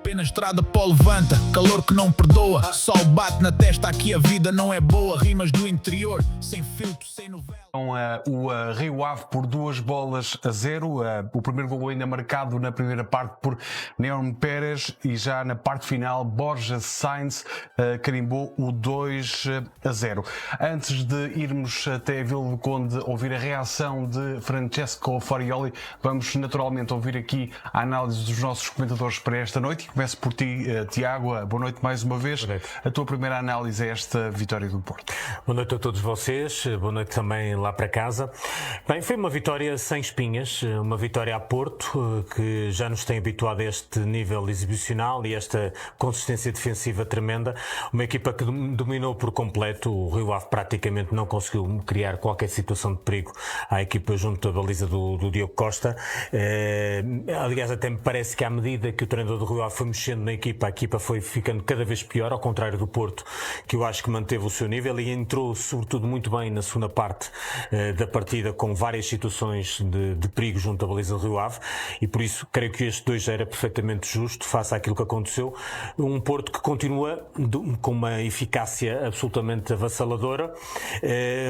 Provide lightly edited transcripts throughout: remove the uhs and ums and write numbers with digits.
Apenas estrada pó levanta, calor que não perdoa. Sol bate na testa, aqui a vida não é boa. Rimas do interior, sem filtro, sem novela. O Rio Ave por 2-0. O primeiro gol ainda marcado na primeira parte por Neon Pérez e já na parte final Borja Sainz carimbou o 2-0. Antes de irmos até a Vila do Conde ouvir a reação de Francesco Farioli, vamos naturalmente ouvir aqui a análise dos nossos comentadores para esta noite. Começo por ti, Tiago. Boa noite mais uma vez. A tua primeira análise é esta vitória do Porto. Boa noite a todos vocês, boa noite também lá para casa. Bem, foi uma vitória sem espinhas, uma vitória a Porto, que já nos tem habituado a este nível exibicional e esta consistência defensiva tremenda. Uma equipa que dominou por completo. O Rio Ave praticamente não conseguiu criar qualquer situação de perigo à equipa junto da baliza do Diogo Costa. Aliás, até me parece que à medida que o treinador do Rio Ave foi mexendo na equipa, a equipa foi ficando cada vez pior, ao contrário do Porto, que eu acho que manteve o seu nível e entrou sobretudo muito bem na segunda parte da partida, com várias situações de perigo junto à baliza do Rio Ave, e por isso creio que este 2 era perfeitamente justo face àquilo que aconteceu. Um Porto que continua com uma eficácia absolutamente avassaladora,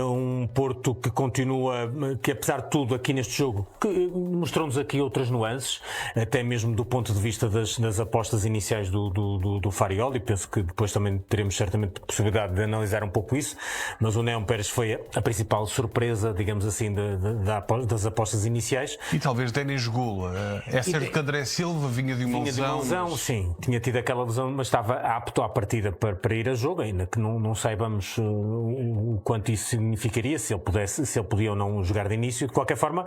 um Porto que continua, que apesar de tudo aqui neste jogo, que mostrou-nos aqui outras nuances, até mesmo do ponto de vista das apostas iniciais do Farioli. Penso que depois também teremos certamente a possibilidade de analisar um pouco isso, mas o Neon Pérez foi a principal surpresa, digamos assim, das apostas iniciais. E talvez Denis Gula. É certo que André Silva vinha de uma lesão. Mas... Sim, tinha tido aquela lesão, mas estava apto à partida para ir a jogo, ainda que não saibamos o quanto isso significaria, se ele podia ou não jogar de início. De qualquer forma,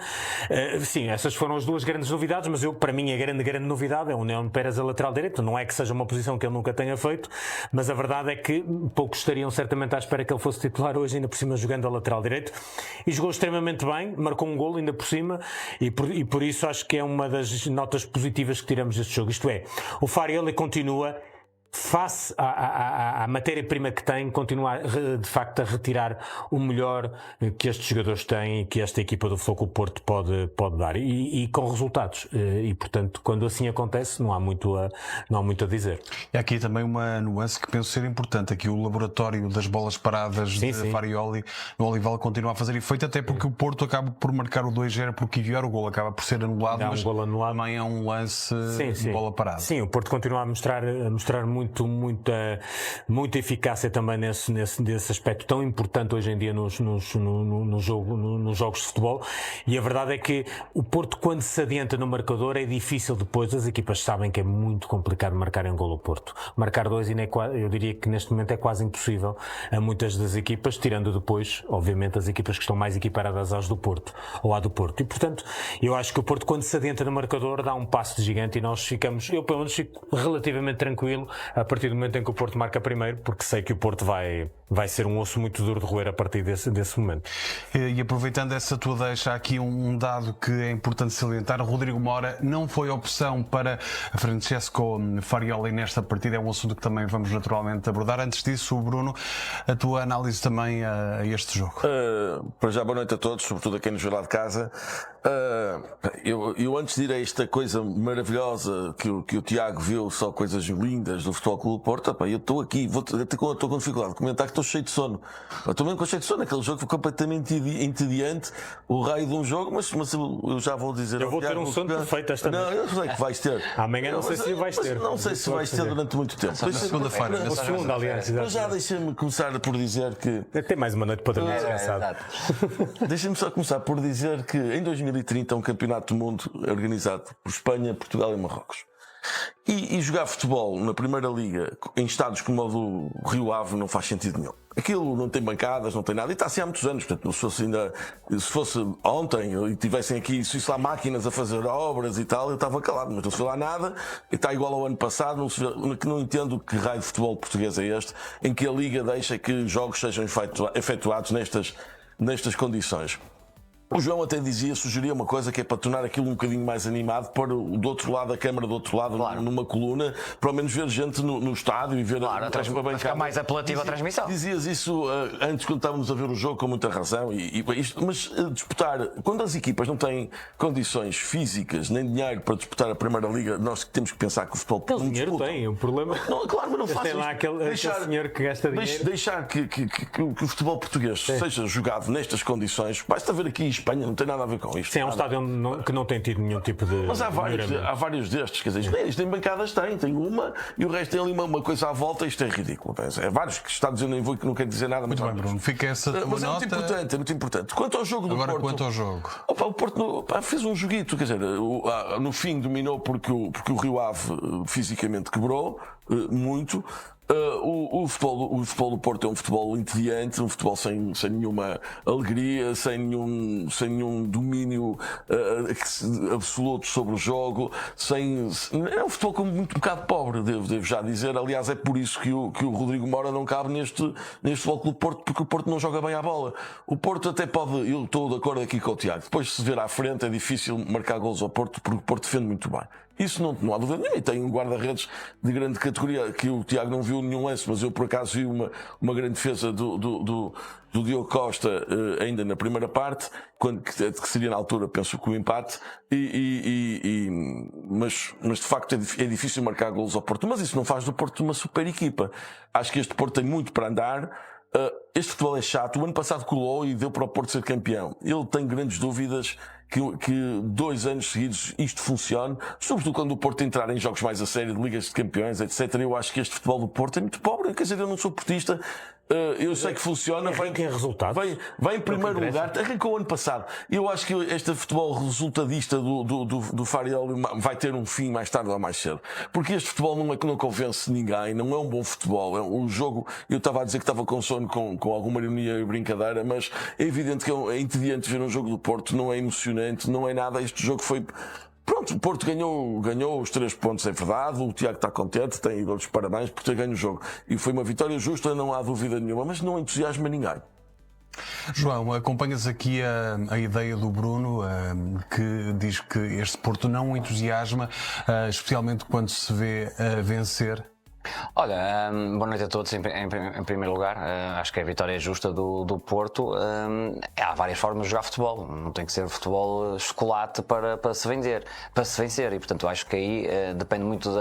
sim, essas foram as duas grandes novidades, mas para mim a grande novidade é o Neon Pérez a lateral direito. Não é que seja uma posição que ele nunca tenha feito, mas a verdade é que poucos estariam certamente à espera que ele fosse titular hoje, ainda por cima jogando a lateral direito, e jogou extremamente bem, marcou um golo ainda por cima, e por isso acho que é uma das notas positivas que tiramos deste jogo. Isto é, o Farioli continua, face à matéria-prima que tem, continua de facto a retirar o melhor que estes jogadores têm e que esta equipa do Futebol Clube Porto pode dar, e com resultados, e portanto quando assim acontece não há muito a dizer. E aqui também uma nuance que penso ser importante, aqui o laboratório das bolas paradas de Farioli no Olival continua a fazer efeito, até porque o Porto acaba por marcar o 2-0 porque Ivior, o golo acaba por ser anulado, mas também é um lance de bola parada. Sim, o Porto continua a mostrar muita eficácia também nesse aspecto tão importante hoje em dia nos jogos de futebol. E a verdade é que o Porto, quando se adianta no marcador, é difícil depois. As equipas sabem que é muito complicado marcar um golo ao Porto. Marcar 2 eu diria que neste momento é quase impossível a muitas das equipas, tirando depois, obviamente, as equipas que estão mais equiparadas às do Porto ou à do Porto. E portanto, eu acho que o Porto, quando se adianta no marcador, dá um passo gigante, e nós eu pelo menos fico relativamente tranquilo a partir do momento em que o Porto marca primeiro, porque sei que o Porto vai ser um osso muito duro de roer a partir desse momento. E aproveitando essa tua deixa, há aqui um dado que é importante salientar. O Rodrigo Mora não foi opção para Francesco Farioli nesta partida, é um assunto que também vamos naturalmente abordar. Antes disso, Bruno, a tua análise também a este jogo. Para já, boa noite a todos, sobretudo a quem nos vê lá de casa. Eu antes de ir a esta coisa maravilhosa que o Tiago viu, só coisas lindas do Futebol Clube Porto, eu estou aqui, estou com dificuldade de comentar que estou cheio de sono. Estou mesmo cheio de sono, aquele jogo foi completamente entediante, o raio de um jogo, mas eu já vou dizer. Eu vou ter um sono perfeito esta noite. Não, eu sei que vais ter. Amanhã não sei se vais ter. Não sei se vais ter durante muito tempo. Na segunda-feira. Na segunda, aliás. Mas já deixem-me começar por dizer que... Tem mais uma noite para dormir descansado. Deixem-me só começar por dizer que em 2030 é um campeonato do mundo organizado por Espanha, Portugal e Marrocos. E jogar futebol na Primeira Liga em estados como o do Rio Ave não faz sentido nenhum. Aquilo não tem bancadas, não tem nada, e está assim há muitos anos. Portanto, se fosse ontem e tivessem aqui, se lá máquinas a fazer obras e tal, eu estava calado, mas não se vê lá nada, e está igual ao ano passado. Não entendo que raio de futebol português é este, em que a Liga deixa que jogos sejam efetuados nestas condições. O João até sugeria uma coisa que é para tornar aquilo um bocadinho mais animado, pôr do outro lado, a câmara do outro lado, numa coluna, pelo menos ver gente no estádio e ver para ficar mais apelativa a transmissão. Dizias isso antes, quando estávamos a ver o jogo, com muita razão, mas disputar, quando as equipas não têm condições físicas nem dinheiro para disputar a Primeira Liga, nós temos que pensar que o futebol Aquele dinheiro tem, o problema. Não, claro, mas não faz. Tem lá aquele senhor que gasta dinheiro. Deixar que o futebol português seja jogado nestas condições, basta ver aqui Espanha, não tem nada a ver com isto. Sim, é um estádio que não tem tido nenhum tipo de. Mas há vários destes, quer dizer, isto tem bancadas, tem uma e o resto tem ali uma coisa à volta, isto é ridículo. É vários que está dizendo em voo que não quer dizer nada. Muito bem, Bruno, fica essa tua mas nota. É muito importante. Quanto ao jogo do Porto. Agora, quanto ao jogo. O Porto fez um joguito, quer dizer, no fim dominou porque o Rio Ave fisicamente quebrou muito. O futebol do Porto é um futebol entediante, um futebol sem nenhuma alegria, sem nenhum domínio absoluto sobre o jogo, é um futebol um bocado pobre, devo já dizer. Aliás, é por isso que o Rodrigo Mora não cabe neste Futebol Clube do Porto, porque o Porto não joga bem à bola. O Porto até pode, eu estou de acordo aqui com o Tiago, depois de se ver à frente é difícil marcar golos ao Porto, porque o Porto defende muito bem. Isso não há dúvida nenhuma. E tem um guarda-redes de grande categoria, que o Tiago não viu nenhum lance, mas eu por acaso vi uma grande defesa do Diogo Costa ainda na primeira parte, que seria na altura, penso que o empate, mas de facto é difícil marcar golos ao Porto. Mas isso não faz do Porto uma super equipa. Acho que este Porto tem muito para andar. Este futebol é chato. O ano passado colou e deu para o Porto ser campeão. Ele tem grandes dúvidas que 2 anos seguidos isto funcione, sobretudo quando o Porto entrar em jogos mais a sério, de Ligas de Campeões, etc. Eu acho que este futebol do Porto é muito pobre. Quer dizer, eu não sou portista. Eu sei que funciona. Vai em primeiro lugar. Arrancou ano passado. Eu acho que este futebol resultadista do Farioli vai ter um fim mais tarde ou mais cedo. Porque este futebol não convence ninguém, não é um bom futebol. O jogo, eu estava a dizer que estava com sono com alguma ironia e brincadeira, mas é evidente que é entediante ver um jogo do Porto, não é emocionante, não é nada. Este jogo foi. Pronto, o Porto ganhou os 3 pontos, é verdade. O Tiago está contente, tem os parabéns por ter ganho o jogo. E foi uma vitória justa, não há dúvida nenhuma, mas não entusiasma ninguém. João, acompanhas aqui a ideia do Bruno, que diz que este Porto não entusiasma, especialmente quando se vê vencer. Olha, boa noite a todos. Em primeiro lugar, acho que a vitória é justa do Porto. Há várias formas de jogar futebol, não tem que ser futebol chocolate para se vencer, e portanto acho que aí depende muito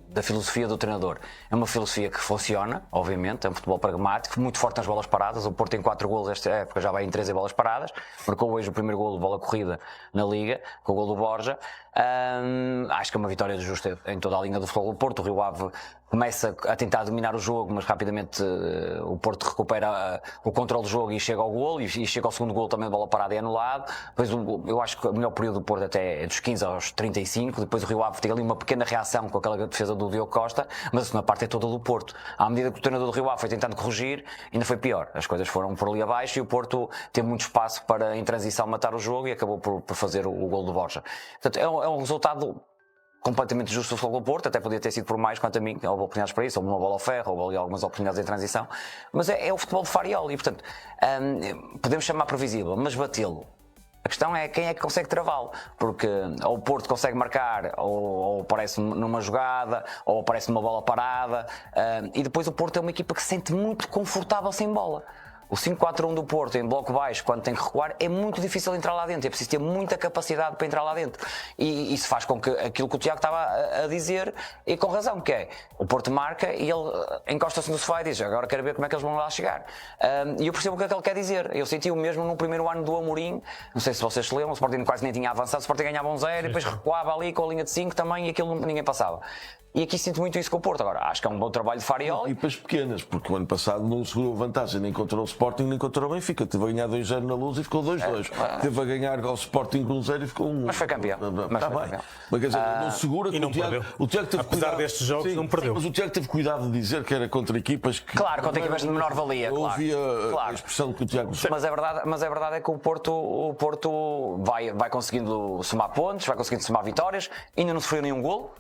da filosofia do treinador. É uma filosofia que funciona, obviamente, é um futebol pragmático, muito forte nas bolas paradas. O Porto tem 4 golos esta época, já vai em 13 bolas paradas, marcou hoje o primeiro golo de bola corrida na Liga, com o golo do Borja. Acho que é uma vitória justa em toda a linha do futebol do Porto. O Rio Ave começa a tentar dominar o jogo, mas rapidamente o Porto recupera o controle do jogo e chega ao golo, e chega ao segundo golo também de bola parada e anulado. Depois eu acho que o melhor período do Porto até é dos 15 aos 35, depois o Rio Ave tem ali uma pequena reação com aquela defesa do Diogo Costa, mas a segunda parte é toda do Porto. À medida que o treinador do Rio Ave foi tentando corrigir, ainda foi pior. As coisas foram por ali abaixo e o Porto teve muito espaço para, em transição, matar o jogo e acabou por fazer o golo do Borja. Portanto, é um resultado completamente justo do Futebol do Porto, até podia ter sido por mais, quanto a mim, houve oportunidades para isso, houve uma bola ao ferro, houve ali algumas oportunidades em transição, mas é o futebol de Farioli, e portanto, podemos chamar previsível, mas batê-lo. A questão é quem é que consegue travá-lo, porque ou o Porto consegue marcar, ou aparece numa jogada, ou aparece numa bola parada, e depois o Porto é uma equipa que se sente muito confortável sem bola. O 5-4-1 do Porto em bloco baixo, quando tem que recuar, é muito difícil entrar lá dentro. É preciso ter muita capacidade para entrar lá dentro. E isso faz com que aquilo que o Tiago estava a dizer, e com razão, que é o Porto marca e ele encosta-se no sofá e diz: agora quero ver como é que eles vão lá chegar. E eu percebo o que é que ele quer dizer. Eu senti o mesmo no primeiro ano do Amorim. Não sei se vocês se lembram, o Sporting quase nem tinha avançado, o Sporting ganhava 1-0 e depois recuava ali com a linha de 5 também, e aquilo ninguém passava. E aqui sinto muito isso com o Porto. Agora, acho que é um bom trabalho de Farioli. Equipas pequenas, porque o ano passado não segurou vantagem nem contra o Sporting nem contra o Benfica. Teve a ganhar 2-0 na Luz e ficou 2-2. Teve a ganhar ao Sporting 1-0 e ficou 1-1. Mas foi campeão. Está bem. Mas quer dizer, não segura. E não perdeu. O Tiago teve apesar cuidado, destes jogos, não perdeu. Mas o Tiago teve cuidado de dizer que era contra equipas que... Claro, contra equipas de menor valia. Eu ouvia claro. A expressão que o Tiago... Mas a verdade é que o Porto vai conseguindo somar pontos, vai conseguindo somar vitórias, ainda não sofreu nenhum golo.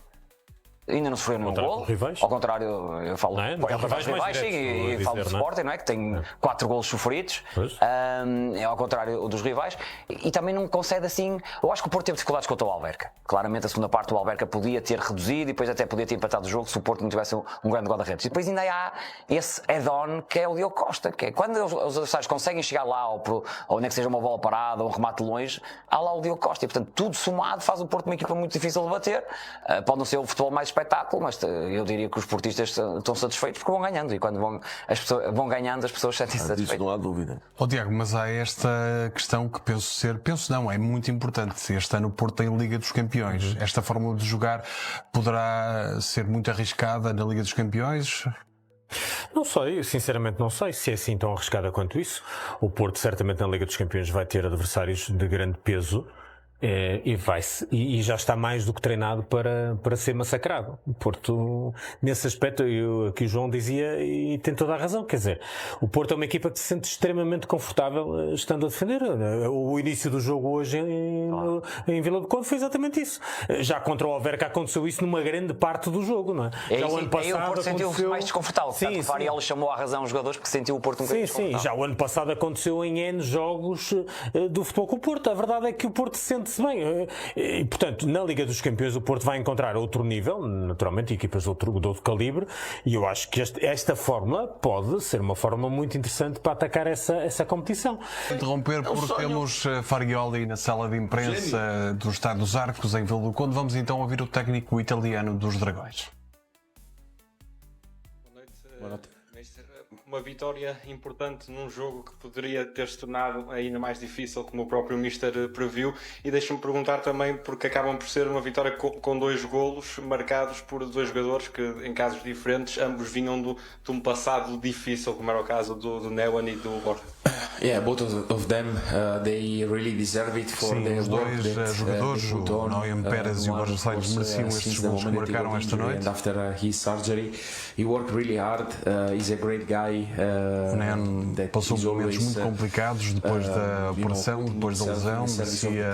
ainda não sofreu nenhum Contra gol. rivais? Ao contrário, eu falo Não é? contra os Rivais mais rivais, sim, diretos, e falo do dizer, não é? Sporting, não é? Que tem 4 golos sofridos, Pois. é ao contrário dos rivais, e também não concede assim. Eu acho que o Porto teve dificuldades contra o Alverca. Claramente, a segunda parte, o Alverca podia ter reduzido e depois até podia ter empatado o jogo se o Porto não tivesse um grande guarda-redes. E depois ainda há esse add-on que é o Diogo Costa, que é quando os adversários conseguem chegar lá, ou nem que seja uma bola parada, ou um remate longe, há lá o Diogo Costa. E portanto, tudo somado faz o Porto uma equipa muito difícil de bater. Pode não ser o futebol mais espetáculo, mas eu diria que os portistas estão satisfeitos porque vão ganhando. E quando vão ganhando, as pessoas sentem-se Disso satisfeitas. não há dúvida. Tiago, mas há esta questão que penso não, é muito importante. Este ano o Porto tem Liga dos Campeões. Esta fórmula de jogar poderá ser muito arriscada na Liga dos Campeões? Não sei, sinceramente não sei se é assim tão arriscada quanto isso. O Porto certamente na Liga dos Campeões vai ter adversários de grande peso. E já está mais do que treinado para ser massacrado. O Porto, nesse aspecto, aqui o João dizia, e tem toda a razão, quer dizer, o Porto é uma equipa que se sente extremamente confortável estando a defender. O início do jogo hoje em Vila do Conde foi exatamente isso. Já contra o Alverca aconteceu isso numa grande parte do jogo, não é? Já o ano passado o Porto sentiu-se mais desconfortável. Sim, O Farioli chamou à razão os jogadores porque sentiu o Porto um bocadinho desconfortável. Já o ano passado aconteceu em N jogos do futebol com o Porto. A verdade é que o Porto se sente bem. E, portanto, na Liga dos Campeões o Porto vai encontrar outro nível, naturalmente, equipas de outro calibre, e eu acho que esta fórmula pode ser uma fórmula muito interessante para atacar essa competição. Interromper porque temos Farioli na sala de imprensa do Estádio dos Arcos em Vila do Conde. Vamos então ouvir o técnico italiano dos Dragões. Boa noite. Mister, uma vitória importante num jogo que poderia ter se tornado ainda mais difícil, como o próprio Mister previu, e deixa-me perguntar também, porque acabam por ser uma vitória com 2 golos marcados por 2 jogadores que, em casos diferentes, ambos vinham de um passado difícil, como era o caso do Newan e do Borja. Yeah, both of them, they really deserve it for Sim, their os work dois that jogadores, they put o on. Noam Pérez e o Borja Salles, mereciam estes gols que marcaram esta noite. And after his surgery, he worked really hard. He's a great guy. O Nen passou por momentos muito complicados depois da operação, depois da lesão, merecia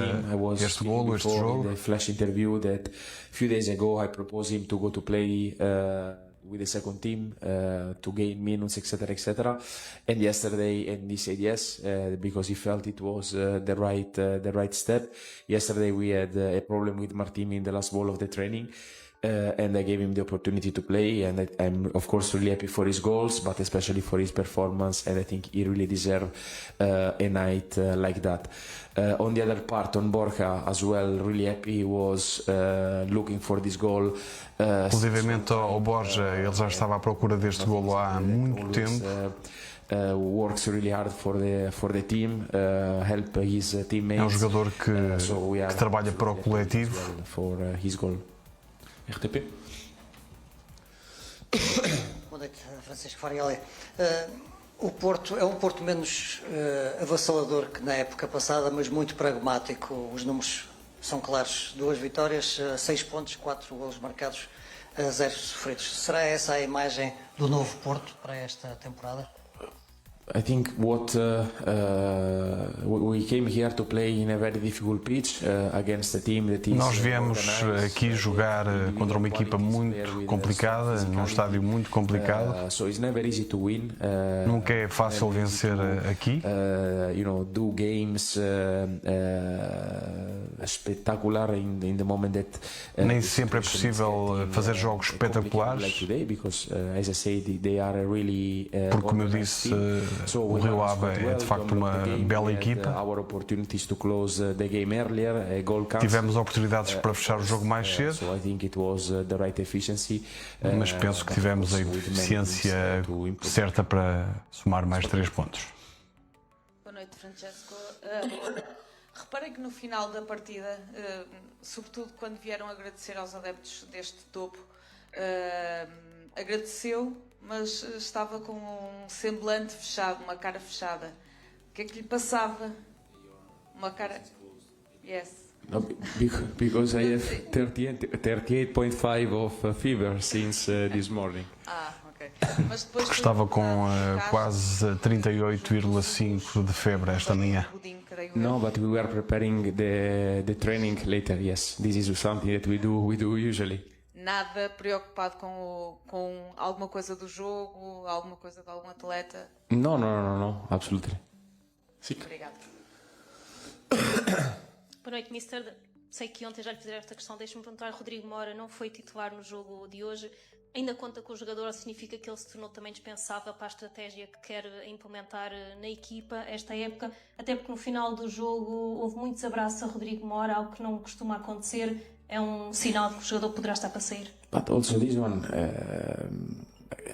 este golo, este jogo. The flash interview that a few days ago I proposed him to go to play with the second team to gain minutes, etc. And yesterday, and he said yes because he felt it was the right step. Yesterday we had a problem with Martin in the last ball of the training. And I gave him the opportunity to play, and I'm of course really happy for his goals, but especially for his performance, and I think he really deserved a night like that. On the other part, on Borja as well, really happy. He was looking for this goal. Relativamente ao Borja, ele já estava à procura deste golo há muito tempo. Works really hard for the team, help his teammates. É um jogador que trabalha para o coletivo. For his goal. RTP. Boa noite, Francisco Farioli. O Porto é um Porto menos avassalador que na época passada, mas muito pragmático. Os números são claros: 2 vitórias, 6 pontos, 4 golos marcados, 0 sofridos. Será essa a imagem do novo Porto para esta temporada? I think what we came here to play in a very difficult pitch against a team that is. Nós viemos aqui jogar contra uma equipa muito complicada, num estádio muito complicado. So it's never easy to win. Nunca é fácil vencer aqui. Do games espetacular in the moment that. Nem sempre é possível fazer jogos espetaculares. Porque, como eu disse, o Rio Ave é de facto uma bela equipa. Tivemos oportunidades para fechar o jogo mais cedo, mas penso que tivemos a eficiência certa para somar mais 3 pontos. Boa noite, Francesco. Reparem que no final da partida, sobretudo quando vieram agradecer aos adeptos deste topo, agradeceu, mas estava com um semblante fechado, uma cara fechada. O que é que lhe passava? Uma cara... Yes. No, because I have 38.5 of fever since this morning. Ok. Mas depois Estava com quase 38,5 de febre esta manhã. No, but we were preparing the training later. Yes, this is something that we do usually. nada preocupado com alguma coisa do jogo, alguma coisa de algum atleta? No, absolutely. Sim. Obrigada. Boa noite, Mister. Sei que ontem já lhe fizeram esta questão. Deixe-me perguntar, Rodrigo Mora não foi titular no jogo de hoje. Ainda conta com o jogador, significa que ele se tornou também dispensável para a estratégia que quer implementar na equipa esta época, até porque no final do jogo houve muitos abraços a Rodrigo Mora, algo que não costuma acontecer. É um sinal de que o jogador poderá estar para sair. But also this one,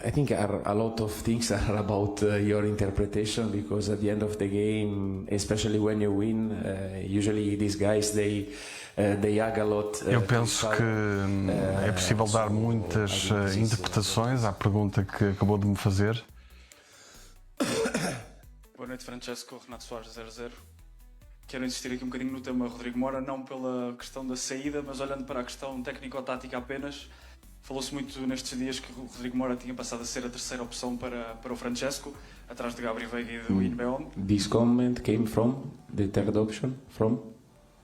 I think a lot of things are about your interpretation, because at the end of the game, especially when you win, usually these guys they hug a lot. Eu penso que é possível dar muitas interpretações à pergunta que acabou de me fazer. Boa noite, Francesco. Renato Soares, 0-0. Quero insistir aqui um bocadinho no tema Rodrigo Mora, não pela questão da saída, mas olhando para a questão técnico-tática apenas. Falou-se muito nestes dias que o Rodrigo Mora tinha passado a ser a terceira opção para o Francesco, atrás de Gabri Veiga e do Inbeom. This comment came from the third option, from?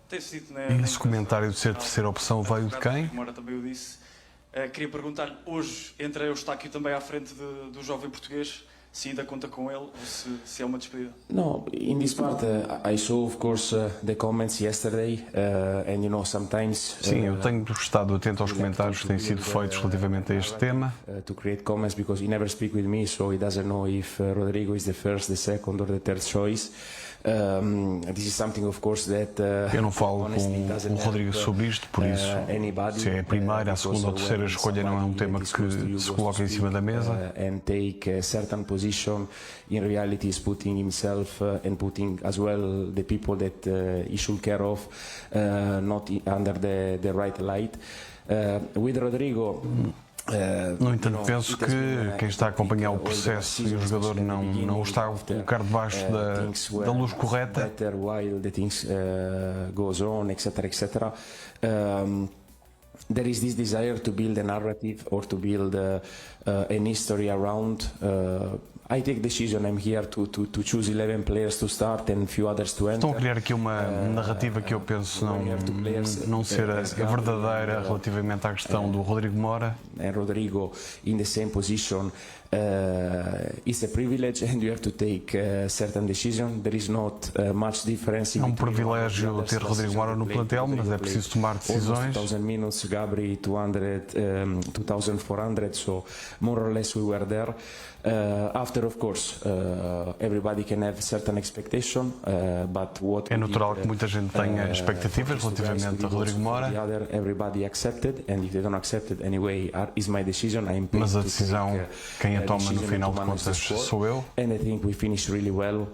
Tem-se dito, Esse comentário de ser terceira opção veio de quem? O Rodrigo Mora também o disse. Queria perguntar-lhe, hoje entra Eustáquio também à frente do jovem português, se ainda conta com ele ou se é uma despedida? No, in this part I saw of course the comments yesterday and you know sometimes Sim, eu tenho estado atento aos comentários que têm sido feitos relativamente a este tema. To create comments because he never speak with me, so he doesn't know if Rodrigo is the first, the second or the third choice. This is something of course that eu não falo com o Rodrigo sobre isto, por isso se é a primeira, a segunda ou a terceira escolha não é um tema que se coloca em cima da mesa. And take a certain position in reality is putting himself and putting as well the people that he should care of not under the right light. With Rodrigo, no entanto, penso que quem está a acompanhar o processo e o jogador não o está a colocar debaixo da luz correta. While the things goes on, etc. There is this desire to build a narrative or to build an history around. I take decision. I'm here to choose 11 players to start and few others to enter. Estão a criar aqui uma narrativa que eu penso não ser a verdadeira relativamente à questão do Rodrigo Mora. And Rodrigo in the same position is a privilege, and you have to take certain decision. There is not much difference. É um privilégio ter Rodrigo Mora no plantel, mas é preciso tomar decisões. 2,000 minutes, Gabri 2,400, so more or less we were there. After, of course, everybody can have certain expectation, but what é natural que muita gente tenha expectativas relativamente a Rodrigo Mora. Everybody accepted, and if they don't accept it anyway, is my decision. Mas a decisão quem a toma no final de contas sou eu. And I think we finished really well.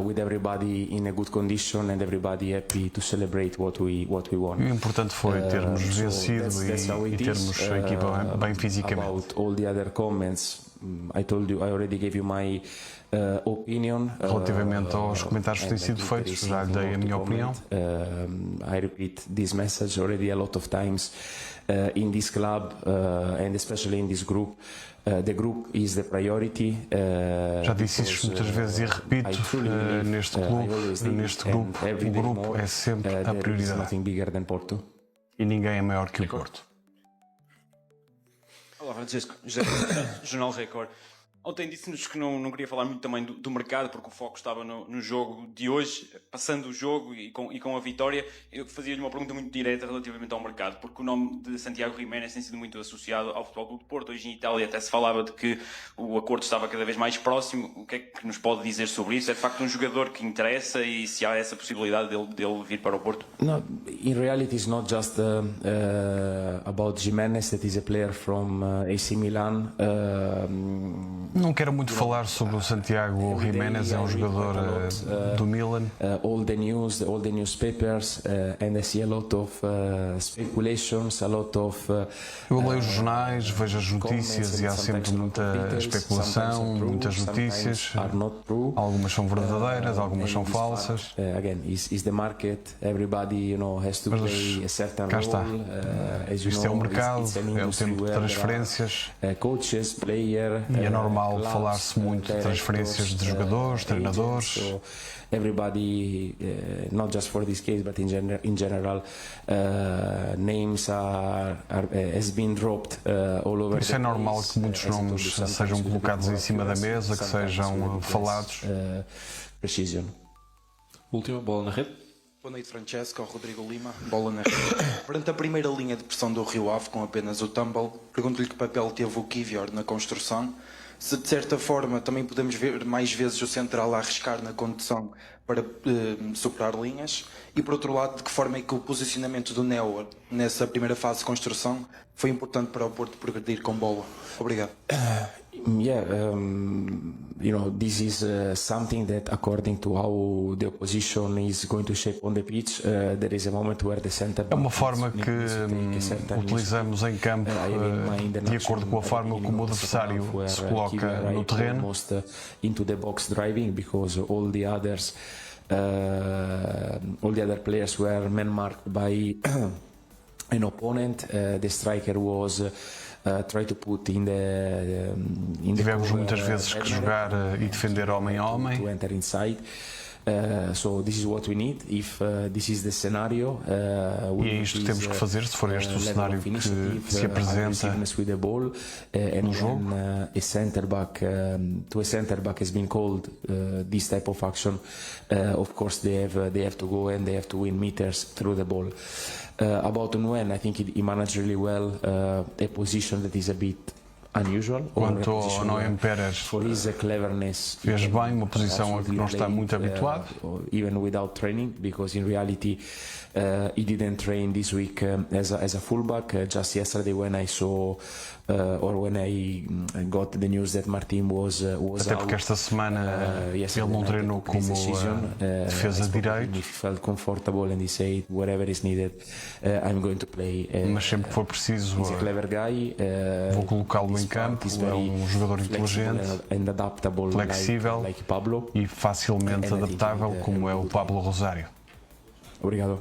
With everybody in a good condition and everybody happy to celebrate what we won. O importante foi termos vencido e termos a equipa bem fisicamente. About all the other comments, I already gave you my opinion. Relativamente aos comentários que têm sido feitos, já lhe dei a minha opinião. I repeat this message already a lot of times in this club and especially in this group. The group is the priority. Já disse isso muitas vezes e repito, neste grupo, o grupo é sempre a prioridade. E ninguém é maior que o Porto. Olá, Francisco, Jornal Record. Ontem disse-nos que não queria falar muito também do mercado, porque o foco estava no jogo de hoje. Passando o jogo e com a vitória, eu fazia-lhe uma pergunta muito direta relativamente ao mercado, porque o nome de Santiago Giménez tem sido muito associado ao Futebol Clube do Porto. Hoje em Itália até se falava de que o acordo estava cada vez mais próximo. O que é que nos pode dizer sobre isso? É de facto um jogador que interessa e se há essa possibilidade dele vir para o Porto? No, in reality it's not just about Giménez, that is a player from AC Milan. Não quero muito falar sobre o Santiago Giménez, é um jogador do Milan. All the news, all the newspapers, and I see a lot of speculations, a lot of. Eu leio os jornais, vejo as notícias e há sempre muita especulação, muitas notícias. Algumas são verdadeiras, algumas são falsas. Again, is the market. Everybody, has to play a certain role. Cá está. Isto é o mercado, é o tempo de transferências. Coaches, player. E é normal normal falar-se muito de transferências de jogadores, treinadores. Everybody, not just for this case, but in general, names has been dropped all over. Isso é normal que muitos nomes sejam colocados em cima da mesa, que sejam falados. Precision. Última bola na rede. Boa noite, Francesco. Rodrigo Lima, bola na rede. Perante a primeira linha de pressão do Rio Ave, com apenas o Tumble, pergunto-lhe que papel teve o Kivior na construção. Se de certa forma também podemos ver mais vezes o central a arriscar na condução para superar linhas, e por outro lado, de que forma é que o posicionamento do Neo nessa primeira fase de construção foi importante para o Porto progredir com bola. Obrigado. This is something that, according to how the opposition is going to shape on the pitch, there is a moment where the center back. É uma forma que utilizamos em campo de acordo com a forma como o adversário se coloca no terreno. Almost into the box driving, because all the other players were man marked by an opponent. The striker was try to put in the Tivemos muitas vezes que jogar e defender homem a homem. To enter inside. So this is what we need. If this is the scenario, e é isto que temos que fazer se for este o cenário que se apresenta no jogo. A center back has been called this type of action. Of course, they have to go and they have to win meters through the ball. About Nguyen, I think he managed really well a position that is a bit unusual. Quanto ao Noem Pérez, fez bem uma posição a que não está muito habituado. Even without training, because in reality he didn't train this week as a fullback. Just yesterday when I saw or when I got the news that Martin was até porque esta semana ele não treinou como defesa direito. He felt comfortable and he said whatever is needed, I'm going to play. Mas sempre que for preciso vou colocá-lo em campo. É um jogador inteligente, flexível e facilmente adaptável, como é o Pablo Rosário. Obrigado.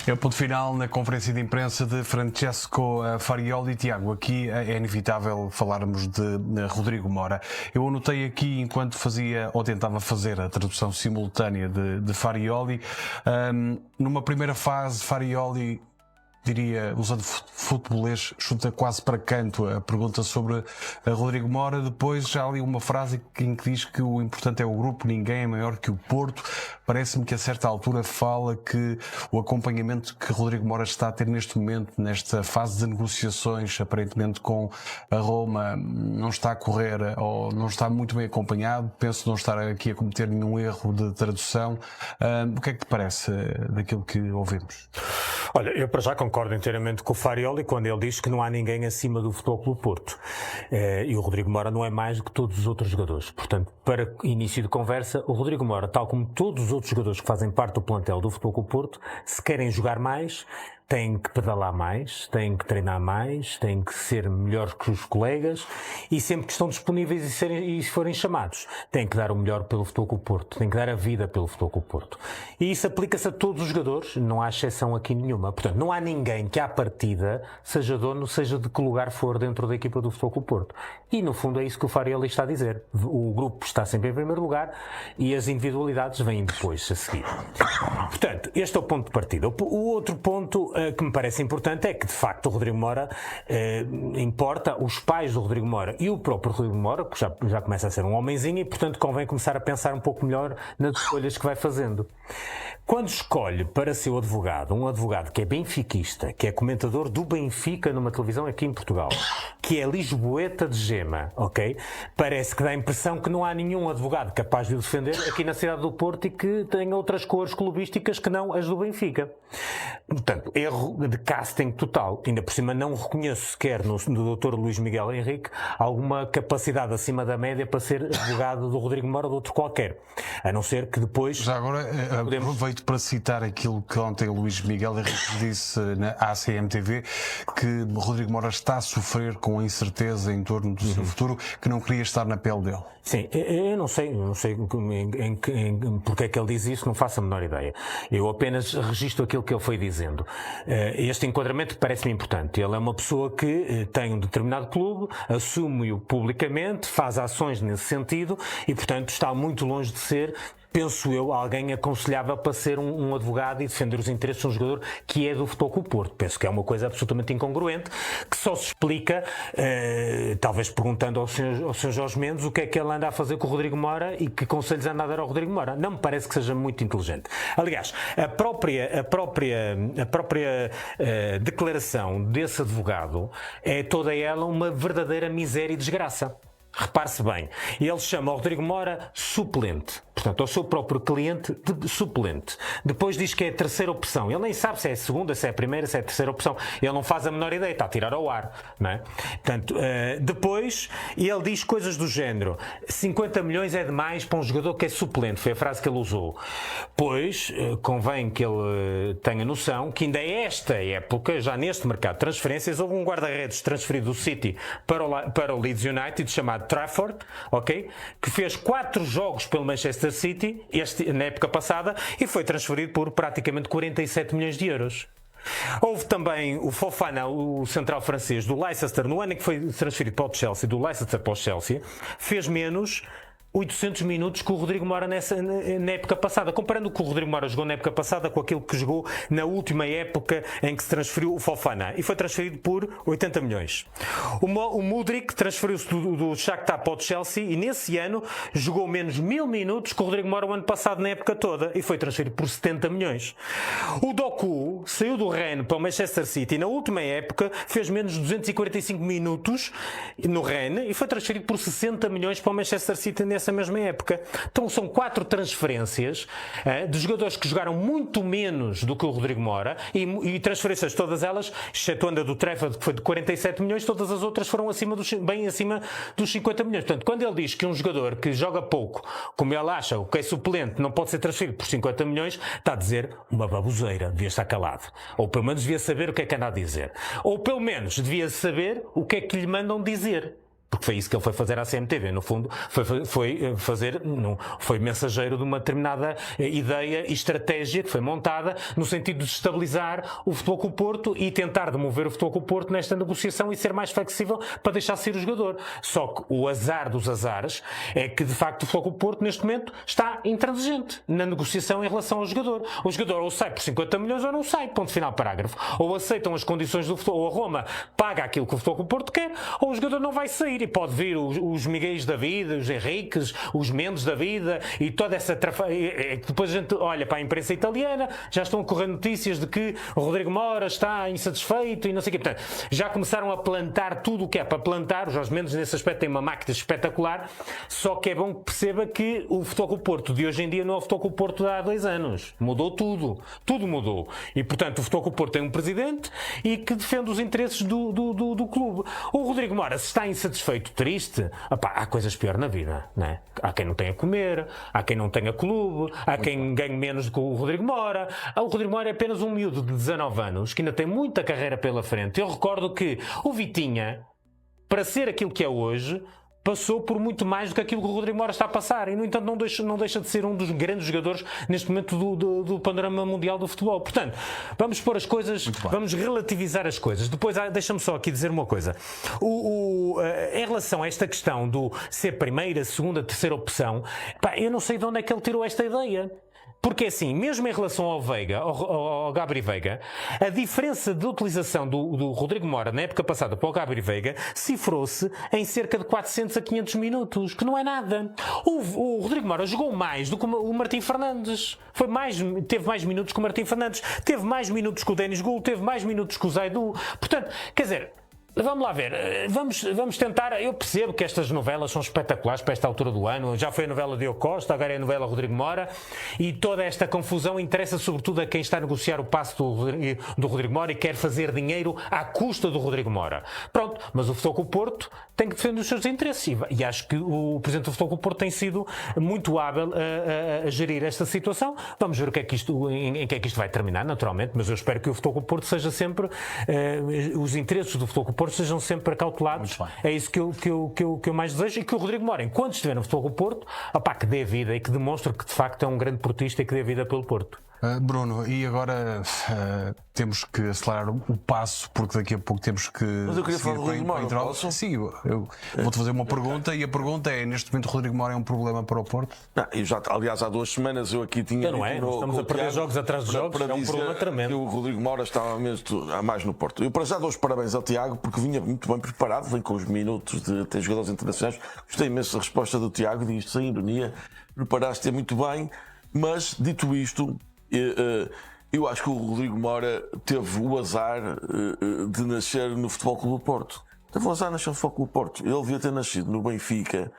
É o ponto final na conferência de imprensa de Francesco Farioli. Tiago, aqui é inevitável falarmos de Rodrigo Mora. Eu anotei aqui, enquanto fazia ou tentava fazer a tradução simultânea de Farioli, numa primeira fase Farioli, diria, usando futebolês, chuta quase para canto a pergunta sobre Rodrigo Mora. Depois já li uma frase em que diz que o importante é o grupo, ninguém é maior que o Porto. Parece-me que a certa altura fala que o acompanhamento que Rodrigo Mora está a ter neste momento, nesta fase de negociações, aparentemente com a Roma, não está a correr ou não está muito bem acompanhado. Penso não estar aqui a cometer nenhum erro de tradução. O que é que te parece daquilo que ouvimos? Olha, eu para já concordo inteiramente com o Farioli quando ele diz que não há ninguém acima do Futebol Clube Porto. E o Rodrigo Mora não é mais do que todos os outros jogadores. Portanto, para início de conversa, o Rodrigo Mora, tal como todos os outros jogadores que fazem parte do plantel do Futebol Clube Porto, se querem jogar mais, têm que pedalar mais, têm que treinar mais, têm que ser melhores que os colegas, e sempre que estão disponíveis e forem chamados, têm que dar o melhor pelo Futebol Clube Porto, têm que dar a vida pelo Futebol Clube Porto. E isso aplica-se a todos os jogadores, não há exceção aqui nenhuma. Portanto, não há ninguém que à partida seja dono, seja de que lugar for dentro da equipa do Futebol Clube Porto. E no fundo é isso que o Farioli está a dizer. O grupo está sempre em primeiro lugar e as individualidades vêm depois a seguir. Portanto, este é o ponto de partida. O outro ponto que me parece importante é que, de facto, o Rodrigo Mora importa, os pais do Rodrigo Mora e o próprio Rodrigo Mora, que já começa a ser um homenzinho, e, portanto, convém começar a pensar um pouco melhor nas escolhas que vai fazendo. Quando escolhe para ser o advogado, um advogado que é benfiquista, que é comentador do Benfica numa televisão aqui em Portugal, que é lisboeta de gema, ok? Parece que dá a impressão que não há nenhum advogado capaz de o defender aqui na cidade do Porto e que tenha outras cores clubísticas que não as do Benfica. Portanto, erro de casting total. Ainda por cima não reconheço sequer no Dr. Luís Miguel Henrique alguma capacidade acima da média para ser advogado do Rodrigo Mora ou de outro qualquer. A não ser que depois... Já agora, aproveito para citar aquilo que ontem o Luís Miguel Henrique disse na ACMTV, que Rodrigo Mora está a sofrer com com a incerteza em torno do seu futuro, que não queria estar na pele dele? Sim, eu não sei porque é que ele diz isso, não faço a menor ideia. Eu apenas registro aquilo que ele foi dizendo. Este enquadramento parece-me importante. Ele é uma pessoa que tem um determinado clube, assume-o publicamente, faz ações nesse sentido e, portanto, está muito longe de ser, penso eu, alguém aconselhável para ser um advogado e defender os interesses de um jogador que é do Futebol Clube do Porto. Penso que é uma coisa absolutamente incongruente, que só se explica, talvez perguntando ao Sr. Jorge Mendes o que é que ele anda a fazer com o Rodrigo Mora e que conselhos anda a dar ao Rodrigo Mora. Não me parece que seja muito inteligente. Aliás, a própria declaração desse advogado é toda ela uma verdadeira miséria e desgraça. Repare-se bem, ele chama o Rodrigo Mora suplente, portanto, ao seu próprio cliente de suplente. Depois diz que é a terceira opção. Ele nem sabe se é a segunda, se é a primeira, se é a terceira opção. Ele não faz a menor ideia, está a tirar ao ar, não é? Portanto, depois ele diz coisas do género: 50 milhões é demais para um jogador que é suplente, foi a frase que ele usou. Pois, convém que ele tenha noção que ainda esta época, já neste mercado de transferências, houve um guarda-redes transferido do City para o Leeds United, chamado Trafford, ok? Que fez 4 jogos pelo Manchester City na época passada e foi transferido por praticamente 47 milhões de euros. Houve também o Fofana, o central francês do Leicester, no ano em que foi transferido para o Chelsea, do Leicester para o Chelsea, fez menos 800 minutos que o Rodrigo Mora na época passada, comparando o que o Rodrigo Mora jogou na época passada com aquilo que jogou na última época em que se transferiu o Fofana, e foi transferido por 80 milhões. O Mudryk transferiu-se do Shakhtar para o Chelsea e nesse ano jogou menos 1000 minutos que o Rodrigo Mora o ano passado na época toda e foi transferido por 70 milhões. O Doku saiu do Rennes para o Manchester City e na última época fez menos 245 minutos no Rennes e foi transferido por 60 milhões para o Manchester City nessa mesma época. Então são 4 transferências de jogadores que jogaram muito menos do que o Rodrigo Mora e transferências todas elas, excetuando a do Trafford, que foi de 47 milhões, todas as outras foram bem acima dos 50 milhões. Portanto, quando ele diz que um jogador que joga pouco, como ele acha, o que é suplente, não pode ser transferido por 50 milhões, está a dizer uma baboseira, devia estar calado. Ou pelo menos devia saber o que é que anda a dizer. Ou pelo menos devia saber o que é que lhe mandam dizer. Porque foi isso que ele foi fazer à CMTV. No fundo, foi mensageiro de uma determinada ideia e estratégia que foi montada no sentido de estabilizar o Futebol Clube do Porto e tentar demover o Futebol Clube do Porto nesta negociação e ser mais flexível para deixar sair o jogador. Só que o azar dos azares é que, de facto, o Futebol Clube do Porto, neste momento, está intransigente na negociação em relação ao jogador. O jogador ou sai por 50 milhões ou não sai. Ponto final, parágrafo. Ou aceitam as condições do futebol, ou a Roma paga aquilo que o Futebol Clube do Porto quer, ou o jogador não vai sair. E pode vir os Miguéis da vida, os Henriques, os Mendes da vida e toda essa depois a gente olha para a imprensa italiana, já estão a correr notícias de que o Rodrigo Mora está insatisfeito e não sei o quê. Portanto, já começaram a plantar tudo o que é para plantar. O Jorge Mendes nesse aspecto tem uma máquina espetacular, só que é bom que perceba que o Futebol Clube do Porto de hoje em dia não é o Futebol Clube do Porto de há 2 anos. Mudou tudo. Tudo mudou. E portanto o Futebol Clube do Porto tem um presidente e que defende os interesses do clube. O Rodrigo Mora, se está insatisfeito, triste, há coisas piores na vida, não é? Há quem não tenha a comer, há quem não tenha clube, há quem ganhe menos do que o Rodrigo Mora. O Rodrigo Mora é apenas um miúdo de 19 anos que ainda tem muita carreira pela frente. Eu recordo que o Vitinha, para ser aquilo que é hoje, passou por muito mais do que aquilo que o Rodrigo Mora está a passar e, no entanto, não deixa de ser um dos grandes jogadores neste momento do panorama mundial do futebol. Portanto, vamos pôr as coisas, vamos relativizar as coisas. Depois, deixa-me só aqui dizer uma coisa. Em relação a esta questão do ser primeira, segunda, terceira opção, eu não sei de onde é que ele tirou esta ideia. Porque assim, mesmo em relação ao Veiga, ao Gabri Veiga, a diferença de utilização do Rodrigo Mora na época passada para o Gabri Veiga cifrou-se em cerca de 400 a 500 minutos, que não é nada. O Rodrigo Mora jogou mais do que o Martim Fernandes. Teve mais minutos que o Martim Fernandes, teve mais minutos que o Denis Gould, teve mais minutos que o Zaidu. Portanto, quer dizer, vamos lá ver, vamos tentar. Eu percebo que estas novelas são espetaculares para esta altura do ano. Já foi a novela Diogo Costa, agora é a novela Rodrigo Mora, e toda esta confusão interessa sobretudo a quem está a negociar o passe do Rodrigo Mora e quer fazer dinheiro à custa do Rodrigo Mora. Pronto, mas o Futebol Clube do Porto tem que defender os seus interesses e acho que o Presidente do Futebol Clube do Porto tem sido muito hábil a gerir esta situação. Vamos ver em que é que isto vai terminar, naturalmente, mas eu espero que o Futebol Clube do Porto seja sempre os interesses do Futebol Clube do Porto Porto sejam sempre acautelados. É isso que eu mais desejo, e que o Rodrigo Moura, enquanto estiver no Futebol Clube do Porto, que dê vida e que demonstre que de facto é um grande portista e que dê vida pelo Porto. Bruno, e agora temos que acelerar o passo, porque daqui a pouco temos que. Mas eu queria falar do Rodrigo Moura. Sim, eu vou-te fazer uma pergunta, e a pergunta é: neste momento o Rodrigo Moura é um problema para o Porto? Não, aliás, há 2 semanas eu aqui tinha. Não é? Nós estamos a perder jogos atrás de jogos, é um problema tremendo. Que o Rodrigo Moura estava mesmo a mais no Porto. Eu para já dou os parabéns ao Tiago, porque vinha muito bem preparado, vem com os minutos de ter jogadores internacionais. Gostei imenso da resposta do Tiago, digo isto sem ironia. Preparaste-te muito bem, mas dito isto. Eu acho que o Rodrigo Moura teve o azar de nascer no Futebol Clube do Porto. Teve o azar de nascer no Futebol Clube do Porto. Ele devia ter nascido no Benfica,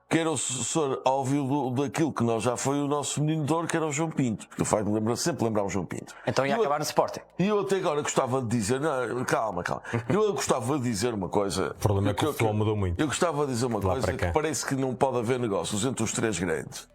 que era o sucessor óbvio daquilo que nós já foi o nosso menino de ouro, que era o João Pinto. Porque eu sempre lembrar o João Pinto. Então ia acabar no Sporting. E eu até agora gostava de dizer... Não, calma. Eu gostava de dizer uma coisa... O problema é que o futebol mudou muito. Eu gostava de dizer uma coisa que parece que não pode haver negócios entre os 3 grandes.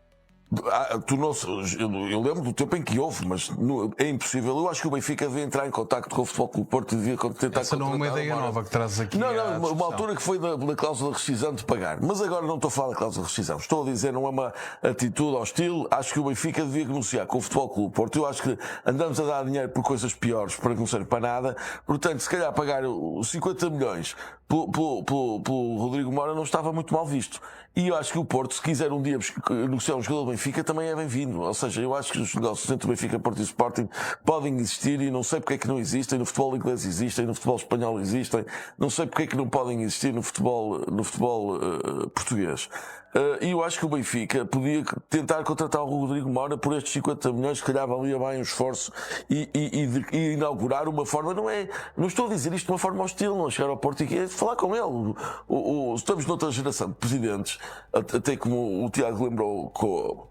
Eu lembro do tempo em que houve, mas é impossível. Eu acho que o Benfica devia entrar em contacto com o Futebol Clube do Porto e devia tentar. Essa não é uma ideia nova que trazes aqui. Não, uma altura que foi da cláusula de rescisão de pagar. Mas agora não estou a falar da cláusula de rescisão. Estou a dizer, não é uma atitude hostil. Acho que o Benfica devia negociar com o Futebol Clube do Porto. Eu acho que andamos a dar dinheiro por coisas piores para que não serve para nada. Portanto, se calhar pagar os 50 milhões pelo Rodrigo Moura não estava muito mal visto. E eu acho que o Porto, se quiser um dia negociar um jogador do Benfica, também é bem-vindo. Ou seja, eu acho que os negócios entre o Benfica, Porto e o Sporting podem existir, e não sei porque é que não existem. No futebol inglês existem, no futebol espanhol existem. Não sei porque é que não podem existir no futebol português. E eu acho que o Benfica podia tentar contratar o Rodrigo Moura por estes 50 milhões, se calhar valia bem um esforço, e inaugurar uma forma, não estou a dizer isto de uma forma hostil, não chegar ao Porto e falar com ele. Estamos noutra geração de presidentes, até como o Tiago lembrou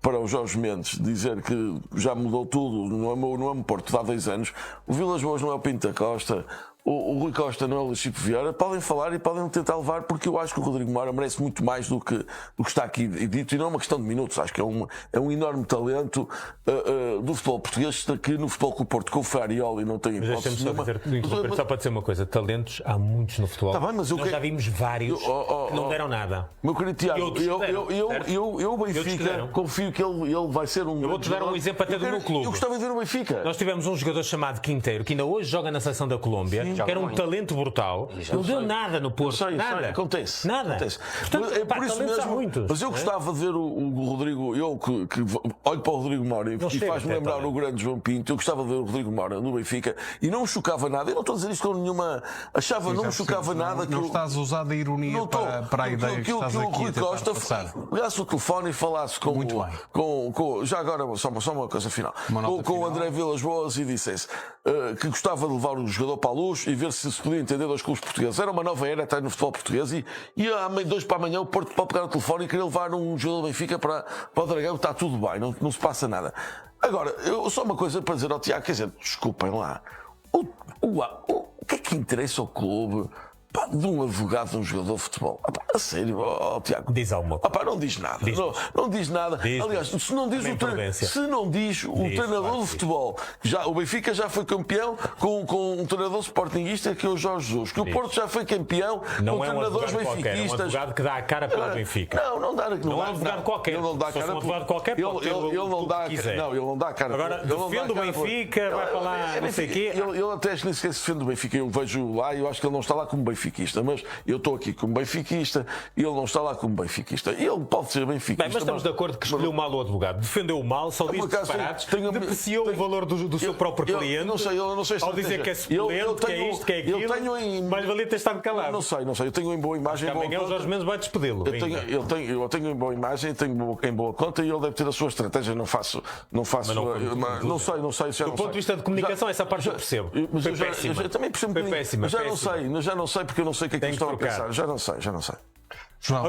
para o Jorge Mendes dizer que já mudou tudo, não é um Porto de há 2 anos. O Vilas Boas não é o Pinto da Costa, o Rui Costa não é o Luís Chico Vieira. Podem falar e podem tentar levar, porque eu acho que o Rodrigo Moura merece muito mais do que está aqui dito, e não é uma questão de minutos. Acho que é um enorme talento do futebol português, que no Futebol Clube do Porto, com o Farioli, não tem hipótese nenhuma. Só para dizer uma coisa, talentos há muitos no futebol. Tá bem, mas nós já vimos vários que não deram nada. Meu querido Tiago, eu Benfica, confio que ele vai ser um... Eu vou-te dar um exemplo até do meu clube. Eu gostava de ver o Benfica. Nós tivemos um jogador chamado Quinteiro, que ainda hoje joga na seleção da Colômbia, que era um talento brutal. Não deu nada no Porto. Nada. Acontece. Nada. Portanto, é por isso mesmo. Mas eu gostava de ver o Rodrigo, eu que olho para o Rodrigo Moura e faz-me lembrar o grande João Pinto. Eu gostava de ver o Rodrigo Moura no Benfica, e não me chocava nada. Eu não estou a dizer isto com nenhuma... Não me chocava nada. Não estás a usar da ironia para a ideia que estás aqui a Rui Costa ligasse o telefone e falasse com... Já agora, só uma coisa final. Com o André Vilas Boas, e dissesse que gostava de levar o jogador para a Luz e ver se podia entender 2 clubes portugueses. Era uma nova era até no futebol português, e 2 para amanhã o Porto pode pegar o telefone e querer levar um jogador do Benfica para o Dragão. Está tudo bem, não se passa nada. Agora, só uma coisa para dizer ao Tiago, quer dizer, desculpem lá, o que é que interessa ao clube de um advogado de um jogador de futebol? A sério, Tiago? Diz alguma coisa. Não diz nada. Não diz nada. Aliás, se não diz o treinador de futebol, o Benfica já foi campeão com um treinador sportinguista, que é o Jorge Jesus, que o Porto já foi campeão com treinadores benfiquistas. É um advogado que dá a cara pelo Benfica. Não dá. Não é um advogado qualquer. Ele não dá a cara. Um advogado qualquer pode ter o que quiser. Não, ele não dá a cara. Agora, defende o Benfica, vai para lá, não sei o quê. Ele até nem sequer se defende o Benfica. Eu vejo lá e eu acho que ele não está lá como benfiquista, mas eu estou aqui como benfiquista e ele não está lá como benfiquista. E ele pode ser benfiquista. Mas estamos de acordo que escolheu mal o advogado. Defendeu o mal, só disse disparates, depreciou o valor do seu próprio cliente. Não sei ao dizer que é suplente, que é isto, que é aquilo. Mas valia ter estado calado. Não sei. Eu tenho em boa imagem. Amanhã o Jorge Mendes vai despedi-lo. Eu tenho em boa imagem, tenho em boa conta, e ele deve ter a sua estratégia. Não faço. Não sei. Do ponto de vista de comunicação, essa parte eu percebo. Foi péssima. Eu também percebo. Foi péssima. Já não sei porque eu não sei o que é que estão a pensar. Já não sei. João,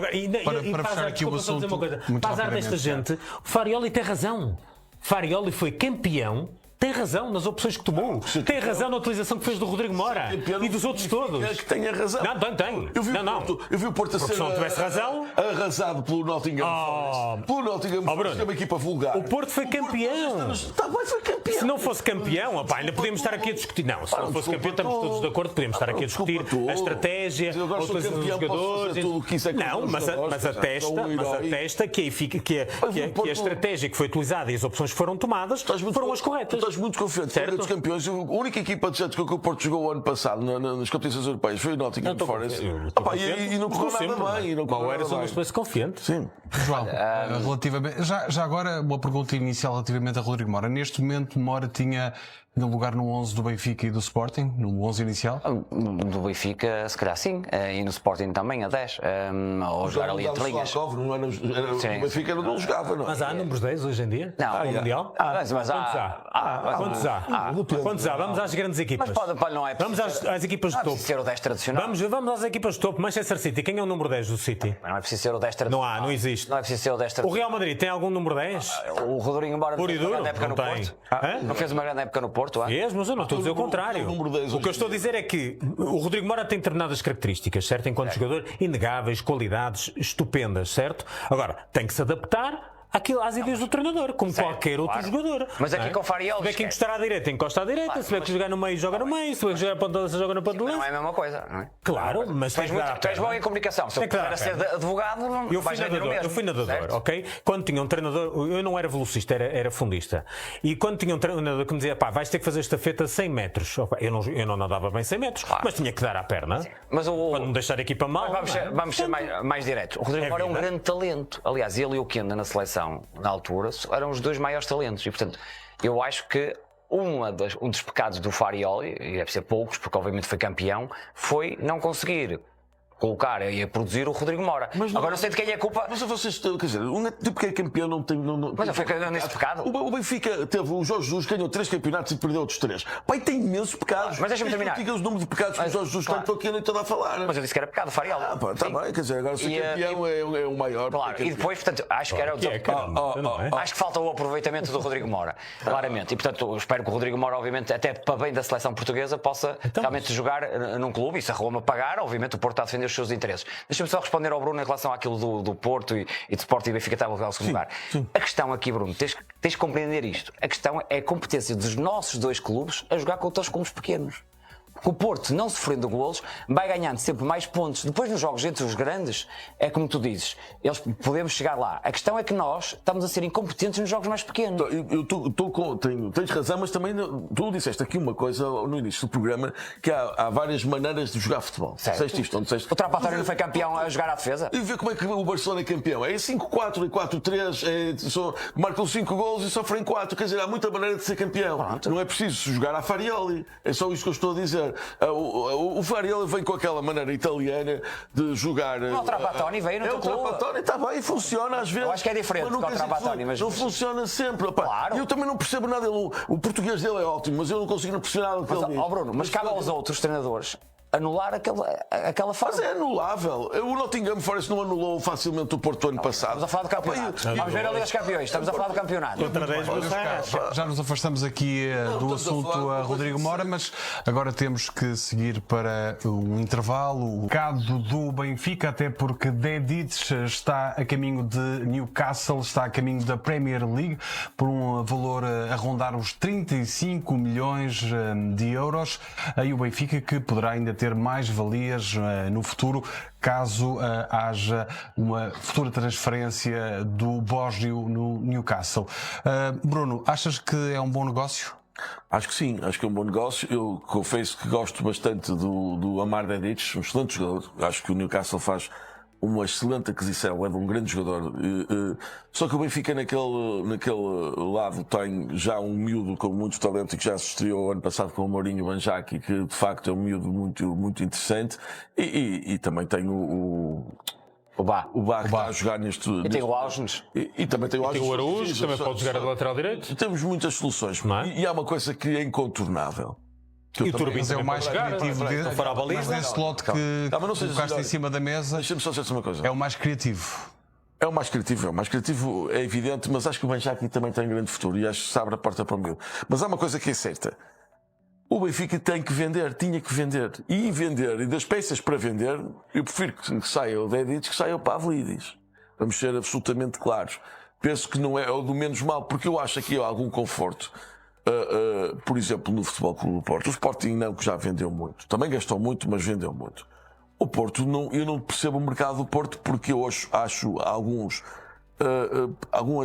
para fechar aqui o assunto, para azar desta gente, o Farioli tem razão. Farioli foi campeão Tem razão nas opções que tomou. Tem razão na utilização que fez do Rodrigo Mora e dos outros todos. Que tenha razão. Não, tem. Eu vi o Porto a ser se não tivesse razão, arrasado pelo Nottingham Forest. Pelo Nottingham Forest, que é uma equipa vulgar. O Porto foi campeão. Está bem, foi campeão. Se não fosse campeão, ainda podíamos estar aqui a discutir. Não, se não fosse campeão, estamos todos de acordo, podíamos estar aqui a discutir a estratégia, a utilização dos jogadores. Não, mas atesta que a estratégia que foi utilizada e as opções que foram tomadas foram as corretas. Estás muito confiante. Certo? Dos campeões, a única equipa de Jetco que o Porto jogou o ano passado nas competições europeias foi o Nottingham Forest. E não correu nada bem. Mal era só uma confiante. Sim. João, relativamente, já agora uma pergunta inicial relativamente a Rodrigo Mora. Neste momento, Mora tinha lugar no 11 do Benfica e do Sporting, no 11 inicial? Do Benfica, se calhar sim, e no Sporting também a 10, ou jogar ali entre linhas. O Benfica não jogava, não é? Mas há números 10 hoje em dia? Não. No Mundial? Quantos há? Vamos às grandes equipas. Mas não é vamos às equipas de topo. Ser o 10 tradicional. Vamos às equipas de topo. Manchester City, quem é o número 10 do City? Não é preciso ser o 10 tradicional. Não existe. Não é preciso ser o 10 tradicional. O Real Madrid tem algum número 10? O Rodrigo, embora não fez uma grande época no Porto. Não fez uma grande época no Porto? Fez, mas eu não estou a dizer o contrário. O que eu estou a dizer é que o Rodrigo Mora tem determinadas características, certo? Enquanto jogador, inegáveis, qualidades estupendas, certo? Agora, tem que se adaptar às ideias do treinador, como qualquer outro jogador. Mas aqui com o Fariel, se tiver que encostar à direita, encosta à direita. Se tiver que jogar no meio, joga no meio. Se tiver que jogar na ponta, joga na ponta do lado. Não é a mesma coisa, não é? Claro, mas tu és bom em comunicação. Se eu quiser ser advogado, não vais vender o mesmo. Eu fui nadador, ok? Quando tinha um treinador, eu não era velocista, era fundista. E quando tinha um treinador que me dizia, pá, vais ter que fazer estafeta 100 metros. Eu não nadava bem 100 metros, mas tinha que dar à perna. Mas para não me deixar a equipa mal. Vamos ser mais diretos. O Rodrigo Mora é um grande talento. Aliás, ele e o Kenda na seleção, na altura, eram os dois maiores talentos e, portanto, eu acho que um dos pecados do Farioli, e deve ser poucos, porque obviamente foi campeão, foi não conseguir colocar e a produzir o Rodrigo Mora. Agora não sei de quem é a culpa. Mas vocês, quer dizer, tipo que é campeão não tem. Mas eu fui nesse pecado. O Benfica teve o Jorge Jesus, ganhou 3 campeonatos e perdeu outros 3. Pai, tem imensos pecados. Mas deixa-me terminar. Diga os números de pecados que o Jorge Jesus tem, estou aqui a noite toda a falar. Mas eu disse que era pecado, o Farioli. Está bem, quer dizer, agora ser campeão é o maior. Claro, e depois, portanto, acho que era acho que falta o aproveitamento do Rodrigo Mora, claramente. E, portanto, eu espero que o Rodrigo Mora, obviamente, até para bem da seleção portuguesa, possa realmente jogar num clube e se a Roma pagar, obviamente, o Porto está a defender os seus interesses. Deixa-me só responder ao Bruno em relação àquilo do Porto e de Sporting e Benfica estava no segundo lugar. A questão aqui, Bruno, tens que compreender isto. A questão é a competência dos nossos dois clubes a jogar contra os clubes pequenos. O Porto, não sofrendo golos, vai ganhando sempre mais pontos. Depois, nos jogos entre os grandes, é como tu dizes, podemos chegar lá. A questão é que nós estamos a ser incompetentes nos jogos mais pequenos. Tens razão, mas também tu disseste aqui uma coisa no início do programa, que há várias maneiras de jogar futebol. Disseste isto, não disseste? O Trapatório não foi campeão a jogar à defesa? E vê como é que o Barcelona é campeão. É 5-4 e 4-3, marcam 5 golos e sofrem 4. Quer dizer, há muita maneira de ser campeão. Pronto. Não é preciso jogar à Farioli. É só isto que eu estou a dizer. O Farioli vem com aquela maneira italiana de jogar. O Trapattoni veio no teu clube. O Trapattoni está bem, funciona às vezes. Eu acho que é diferente do Trapattoni, mas não funciona sempre. Claro. Eu também não percebo nada. O português dele é ótimo, mas eu não consigo perceber nada do que ele diz. Bruno, mas cabe aos outros treinadores anular aquela fase. Mas é anulável. O Nottingham Forest não anulou facilmente o Porto ano passado. Estamos a falar do campeonato. Vamos ver a Liga dos Campeões. Estamos a falar do campeonato. Já nos afastamos aqui do assunto a Rodrigo Mora, mas agora temos que seguir para um intervalo. O caso do Benfica, até porque Dedic está a caminho de Newcastle, está a caminho da Premier League, por um valor a rondar os 35 milhões de euros. Aí o Benfica que poderá ainda ter mais valias no futuro, caso haja uma futura transferência do bósnio no Newcastle. Bruno, achas que é um bom negócio? Acho que sim, acho que é um bom negócio. Eu confesso que gosto bastante do Amar Dedic, um excelente jogador. Acho que o Newcastle faz uma excelente aquisição, é de um grande jogador. Só que o Benfica naquele lado tem já um miúdo com muito talento e que já se estreou ano passado com o Mourinho Banjaki, que de facto é um miúdo muito interessante. E também tem o Bá que está a jogar neste. E tem o Alves. E também tem o Alves. Tem o Araújo, também pode jogar a lateral direito. Temos muitas soluções. E há uma coisa que é incontornável. E o Turbin é o mais criativo mas nesse lote que colocaste em cima da mesa. Deixa-me só dizer uma coisa. É o mais criativo. É o mais criativo, é evidente, mas acho que o Benfica aqui também tem grande futuro e acho que se abre a porta para o meu. Mas há uma coisa que é certa. O Benfica tem que vender, tinha que vender. E vender, e das peças para vender, eu prefiro que saia o Dedic que saia o Pavlidis. Vamos ser absolutamente claros. Penso que não é o do menos mal, porque eu acho que há algum conforto. Por exemplo, no Futebol Clube do Porto. O Sporting não, que já vendeu muito. Também gastou muito, mas vendeu muito. O Porto, eu não percebo o mercado do Porto porque eu acho algumas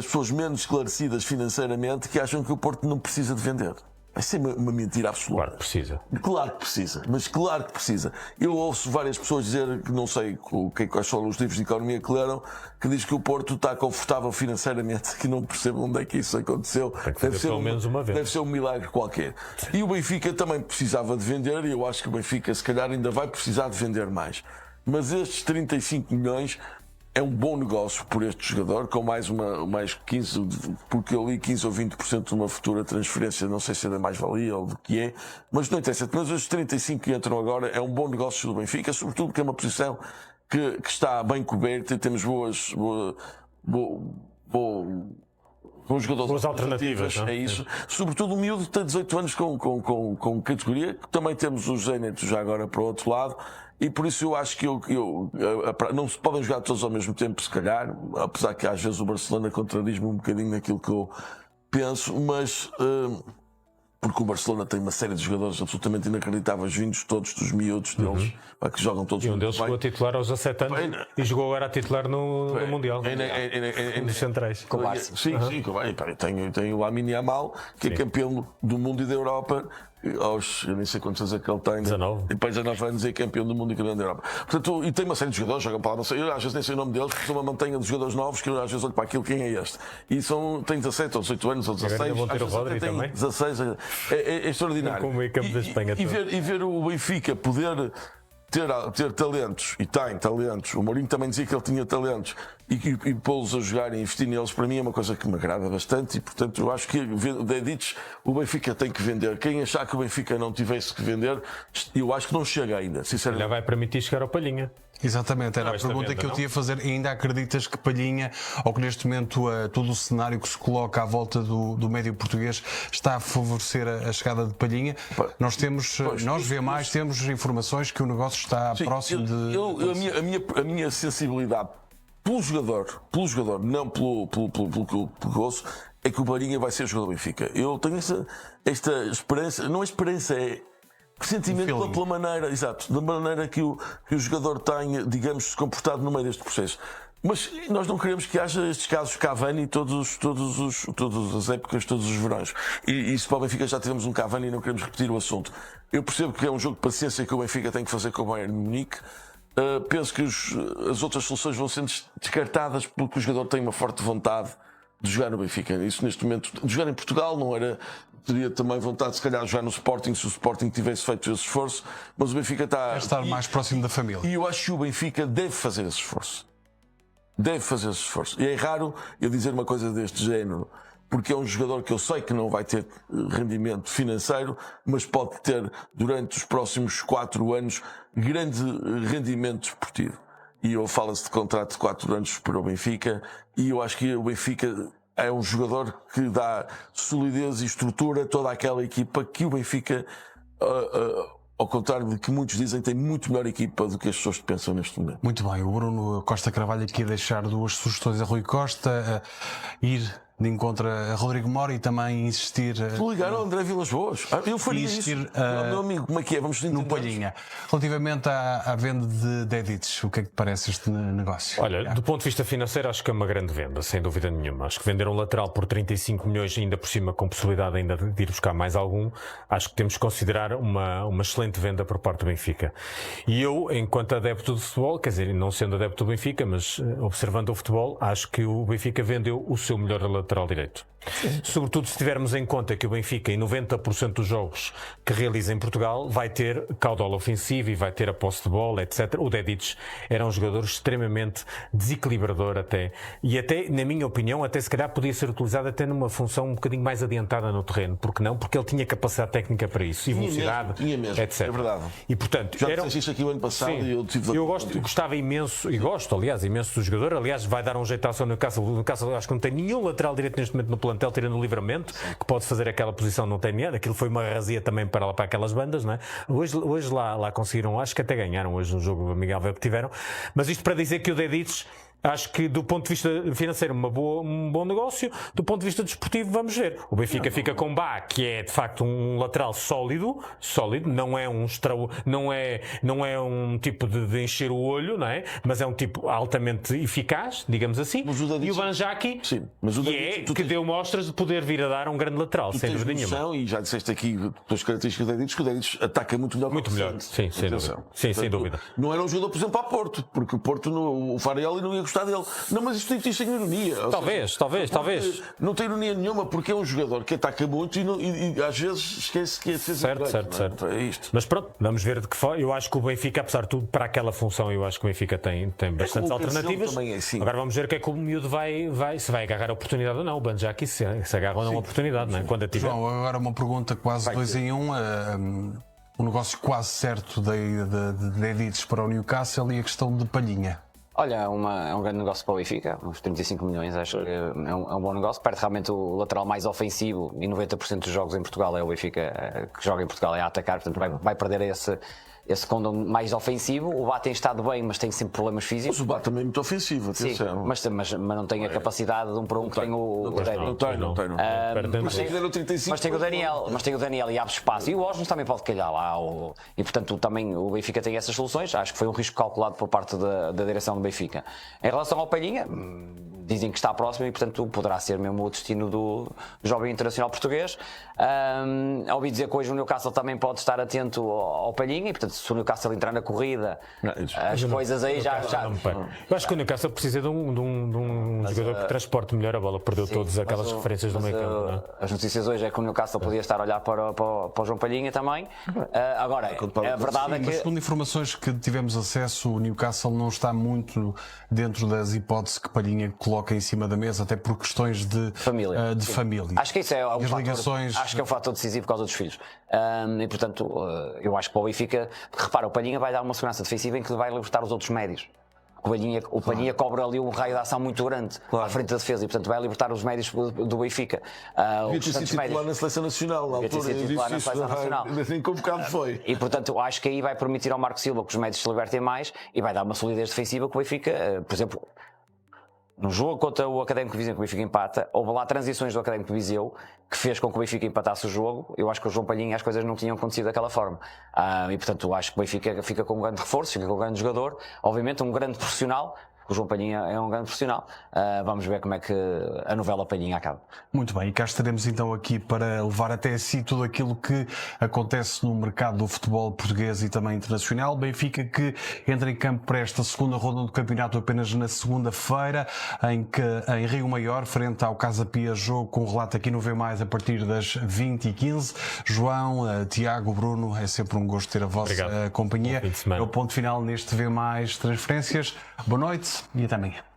pessoas menos esclarecidas financeiramente que acham que o Porto não precisa de vender. Isso é uma mentira absoluta. Claro que precisa. Claro que precisa, mas claro que precisa. Eu ouço várias pessoas dizer, que não sei quais são os livros de economia que leram, que diz que o Porto está confortável financeiramente, que não percebem onde é que isso aconteceu. Tem que fazer pelo menos uma vez. Deve ser um milagre qualquer. E o Benfica também precisava de vender, e eu acho que o Benfica se calhar ainda vai precisar de vender mais. Mas estes 35 milhões é um bom negócio por este jogador, com mais 15, porque eu li 15 ou 20% de uma futura transferência, não sei se é da mais-valia ou do que é, mas não interessa. Mas os 35 que entram agora é um bom negócio do Benfica, sobretudo porque é uma posição que está bem coberta e temos bons jogadores. Boas alternativas, é isso. Sobretudo o miúdo que tem 18 anos com categoria, que também temos os Zénitos já agora para o outro lado. E por isso eu acho que não se podem jogar todos ao mesmo tempo, se calhar, apesar que às vezes o Barcelona contradiz-me um bocadinho naquilo que eu penso, mas porque o Barcelona tem uma série de jogadores absolutamente inacreditáveis, vindos todos dos miúdos deles, que jogam todos. E um deles chegou a titular aos 17 anos e jogou agora a titular no Mundial. Dos centrais. Com o Barça. Sim, tem o Lamine Yamal, que é campeão do mundo e da Europa. Eu nem sei quantos anos é que ele tem. 19. Depois de 19 anos é campeão do mundo e campeão da Europa. Portanto, e tem uma série de jogadores, jogam para lá, não sei, eu às vezes nem sei o nome deles, porque sou uma mantenha de jogadores novos que eu às vezes olho para aquilo, quem é este? E tem 17 ou 18 anos ou 16. Agora vão ter o Rodri tem também. 16, é extraordinário. Com o meio campo da Espanha. E ver o Benfica poder ter talentos, e tem talentos, o Mourinho também dizia que ele tinha talentos, e pô-los a jogar e investir neles, para mim é uma coisa que me agrada bastante, e portanto eu acho que o Benfica tem que vender. Quem achar que o Benfica não tivesse que vender, eu acho que não chega ainda, sinceramente. Ainda vai permitir chegar ao Palhinha. Exatamente, era a pergunta que eu tinha a fazer. Ainda acreditas que Palhinha, ou que neste momento todo o cenário que se coloca à volta do médio português está a favorecer a chegada de Palhinha? Nós temos, temos informações que o negócio está próximo de... A minha sensibilidade pelo jogador, não pelo que eu ouço, é que o Palhinha vai ser jogador do Benfica. Eu tenho esta esperança, não é esperança, é sentimento pela maneira, exato, da maneira que o jogador tem, digamos, se comportado no meio deste processo. Mas nós não queremos que haja estes casos Cavani todas as épocas, todos os verões. E se para o Benfica já tivemos um Cavani e não queremos repetir o assunto. Eu percebo que é um jogo de paciência que o Benfica tem que fazer com o Bayern de Munique. Penso que as outras soluções vão sendo descartadas porque o jogador tem uma forte vontade de jogar no Benfica. Isso neste momento, de jogar em Portugal não era... Teria também vontade de se calhar jogar no Sporting se o Sporting tivesse feito esse esforço, mas o Benfica está... Quer estar mais próximo da família. E eu acho que o Benfica deve fazer esse esforço. E é raro eu dizer uma coisa deste género, porque é um jogador que eu sei que não vai ter rendimento financeiro, mas pode ter durante os próximos 4 anos grande rendimento desportivo. E eu falo-se de contrato de 4 anos para o Benfica, e eu acho que o Benfica é um jogador que dá solidez e estrutura a toda aquela equipa que o Benfica, ao contrário de que muitos dizem, tem muito melhor equipa do que as pessoas pensam neste momento. Muito bem, o Bruno Costa Carvalho aqui a deixar 2 sugestões a Rui Costa, ir de encontro a Rodrigo Mora e também insistir... Ligar ao André Vilas Boas. Eu faria insistir, isso. Meu amigo, como é que é? Vamos no Palhinha. Relativamente à venda de Dedic, o que é que te parece este negócio? Olha, do ponto de vista financeiro, acho que é uma grande venda, sem dúvida nenhuma. Acho que vender um lateral por 35 milhões, ainda por cima, com possibilidade ainda de ir buscar mais algum, acho que temos que considerar uma excelente venda por parte do Benfica. E eu, enquanto adepto do futebol, quer dizer, não sendo adepto do Benfica, mas observando o futebol, acho que o Benfica vendeu o seu melhor lateral lateral direito. Sobretudo se tivermos em conta que o Benfica, em 90% dos jogos que realiza em Portugal, vai ter caudal ofensivo e vai ter a posse de bola, etc. O Dedić era um jogador extremamente desequilibrador até. E até, na minha opinião, até se calhar podia ser utilizado até numa função um bocadinho mais adiantada no terreno. Porque não? Porque ele tinha capacidade técnica para isso. E velocidade, tinha mesmo, etc. é verdade. E, portanto, já disseste isto aqui o ano passado. Sim, e eu gostava imenso, e gosto, aliás, imenso do jogador. Aliás, vai dar um jeitaço ao Newcastle. O Newcastle acho que não tem nenhum lateral direito neste momento no plantel, tirando o Livramento, que pode fazer aquela posição, não tem nada. Aquilo foi uma razia também para aquelas bandas, não é? Hoje lá conseguiram, acho que até ganharam hoje no jogo amigável que tiveram. Mas isto para dizer que o Dedić, acho que do ponto de vista financeiro um bom negócio, do ponto de vista desportivo vamos ver. O Benfica fica com Bá, que é de facto um lateral sólido, não é não é um tipo de encher o olho, não é? Mas é um tipo altamente eficaz, digamos assim. E o Banjaki, que deu mostras de poder vir a dar um grande lateral, sem dúvida nenhuma. E já disseste aqui pelas características do Dedić, que o Dedić ataca muito melhor. Muito melhor, sim, sem dúvida. Sim, sem dúvida. Não era um jogador, por exemplo, para Porto, porque o Porto, o Farelli não ia gostar dele. Não, mas isto tem ironia. Talvez. Não tem ironia nenhuma, porque é um jogador que ataca muito e às vezes esquece que é certo. É isto. Mas pronto, vamos ver de que forma. Eu acho que o Benfica, apesar de tudo, para aquela função, eu acho que o Benfica tem bastantes alternativas. Também é assim. Agora vamos ver o que é que o miúdo se vai agarrar a oportunidade ou não. O Banjaki se agarra ou não a oportunidade, não é? Quando a tiver. João, agora uma pergunta quase 2 em 1. Um negócio quase certo de Dedić para o Newcastle e a questão de Palhinha. Olha, é um grande negócio para o Benfica, uns 35 milhões, acho que é um bom negócio. Perde realmente o lateral mais ofensivo e 90% dos jogos em Portugal é o Benfica que joga em Portugal, é a atacar, portanto vai perder esse condom mais ofensivo. O Bá tem estado bem, mas tem sempre problemas físicos. Mas o Bá também é muito ofensivo, atenção. Sim, mas não tem a capacidade de um para um que tem o Dedić. Não tem. Mas tem o Daniel e abre espaço. E o Osmond também pode calhar lá. E portanto também o Benfica tem essas soluções. Acho que foi um risco calculado por parte da direção do Benfica. Em relação ao Palhinha, dizem que está próximo e portanto poderá ser mesmo o destino do jovem internacional português. Ouvi dizer que hoje o Newcastle também pode estar atento ao Palhinha e portanto se o Newcastle entrar na corrida, as coisas aí já... Eu acho que o Newcastle precisa de um jogador que transporte melhor a bola. Perdeu todas aquelas referências do meio campo, não é? As notícias hoje é que o Newcastle podia estar a olhar para o João Palhinha também. Agora, a verdade é que... Mas segundo informações que tivemos acesso, o Newcastle não está muito dentro das hipóteses que Palhinha coloca em cima da mesa, até por questões de família. Acho que isso é um fator, ligações... acho que é um fator decisivo por causa dos filhos. E portanto, eu acho que para o Benfica, repara, o Palhinha vai dar uma segurança defensiva em que vai libertar os outros médios. O Palhinha cobra ali um raio de ação muito grande à frente da defesa e, portanto, vai libertar os médios do Benfica. Devia ter sido titular na Seleção Nacional, na altura. Assim convocado foi. E, portanto, acho que aí vai permitir ao Marco Silva que os médios se libertem mais e vai dar uma solidez defensiva que o Benfica, por exemplo... No jogo contra o Académico de Viseu que o Benfica empata, houve lá transições do Académico de Viseu que fez com que o Benfica empatasse o jogo. Eu acho que o João Palhinha as coisas não tinham acontecido daquela forma. E portanto acho que o Benfica fica com um grande reforço, fica com um grande jogador, obviamente um grande profissional. O João Palhinha é um grande profissional. Vamos ver como é que a novela Palhinha acaba. Muito bem, e cá estaremos então aqui para levar até si tudo aquilo que acontece no mercado do futebol português e também internacional. Benfica que entra em campo para esta segunda ronda do campeonato apenas na segunda-feira, em Rio Maior, frente ao Casa Pia, jogo com relato aqui no V+, a partir das 20h15. João, Tiago, Bruno, é sempre um gosto ter a vossa companhia. É o ponto final neste V+, transferências. Boa noite e até amanhã.